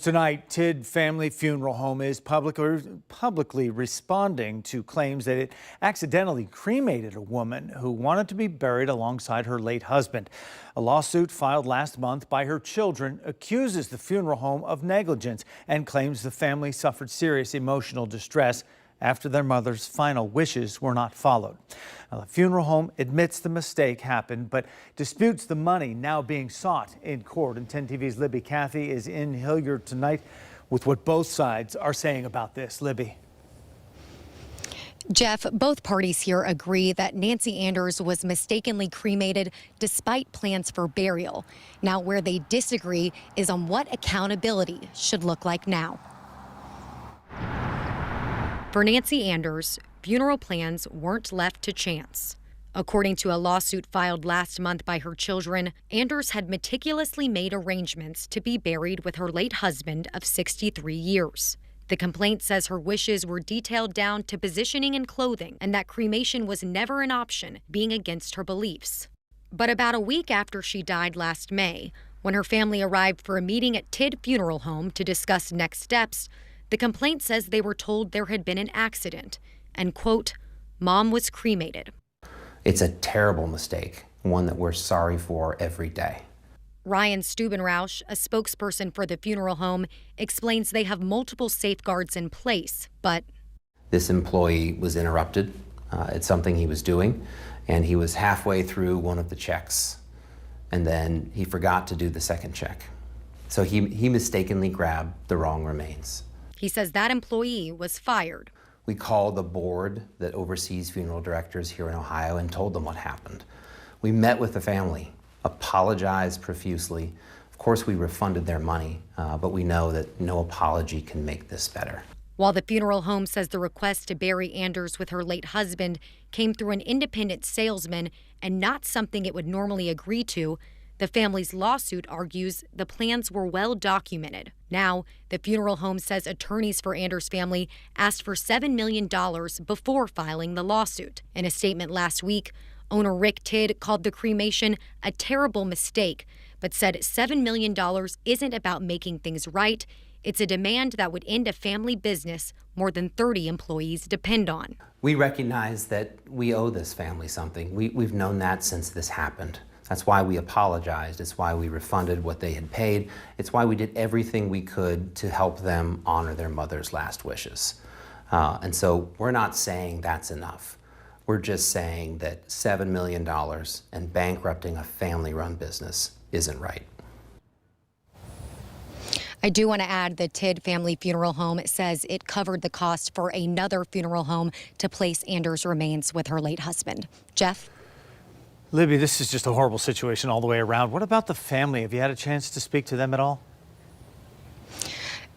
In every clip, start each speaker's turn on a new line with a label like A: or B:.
A: Tonight, Tidd Family Funeral Home is publicly responding to claims that it accidentally cremated a woman who wanted to be buried alongside her late husband. A lawsuit filed last month by her children accuses the funeral home of negligence and claims the family suffered serious emotional distress after their mother's final wishes were not followed. Now, the funeral home admits the mistake happened, but disputes the money now being sought in court. And 10 TV's Libby Cathy is in Hilliard tonight with what both sides are saying about this. Libby.
B: Jeff, both parties here agree that Nancy Anders was mistakenly cremated despite plans for burial. Now, where they disagree is on what accountability should look like now. For Nancy Anders, funeral plans weren't left to chance. According to a lawsuit filed last month by her children, Anders had meticulously made arrangements to be buried with her late husband of 63 years. The complaint says her wishes were detailed down to positioning and clothing, and that cremation was never an option, being against her beliefs. But about a week after she died last May, when her family arrived for a meeting at Tidd Funeral Home to discuss next steps, the complaint says they were told there had been an accident and, quote, Mom was cremated.
C: It's a terrible mistake, one that we're sorry for every day.
B: Ryan Stubenrausch, a spokesperson for the funeral home, explains they have multiple safeguards in place, but
C: this employee was interrupted. It's something he was doing, and he was halfway through one of the checks, and then he forgot to do the second check. So he mistakenly grabbed the wrong remains.
B: He says that employee was fired.
C: We called the board that oversees funeral directors here in Ohio and told them what happened. We met with the family, apologized profusely. Of course, we refunded their money, but we know that no apology can make this better.
B: While the funeral home says the request to bury Anders with her late husband came through an independent salesman and not something it would normally agree to, the family's lawsuit argues the plans were well documented. Now, the funeral home says attorneys for Anders' family asked for $7 million before filing the lawsuit. In a statement last week, owner Rick Tidd called the cremation a terrible mistake, but said $7 million isn't about making things right. It's a demand that would end a family business more than 30 employees depend on.
C: We recognize that we owe this family something. We've known that since this happened. That's why we apologized. It's why we refunded what they had paid. It's why we did everything we could to help them honor their mother's last wishes. And so we're not saying that's enough. We're just saying that $7 million and bankrupting a family-run business isn't right.
B: I do want to add the Tidd Family Funeral Home says it covered the cost for another funeral home to place Anders' remains with her late husband. Jeff?
A: Libby, this is just a horrible situation all the way around. What about the family? Have you had a chance to speak to them at all?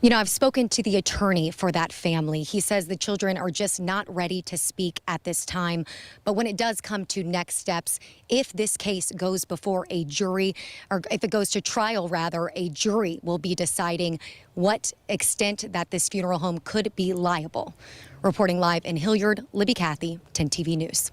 B: You know, I've spoken to the attorney for that family. He says the children are just not ready to speak at this time. But when it does come to next steps, if this case goes before a jury, or if it goes to trial, rather, a jury will be deciding what extent that this funeral home could be liable. Reporting live in Hilliard, Libby Cathy, 10 TV News.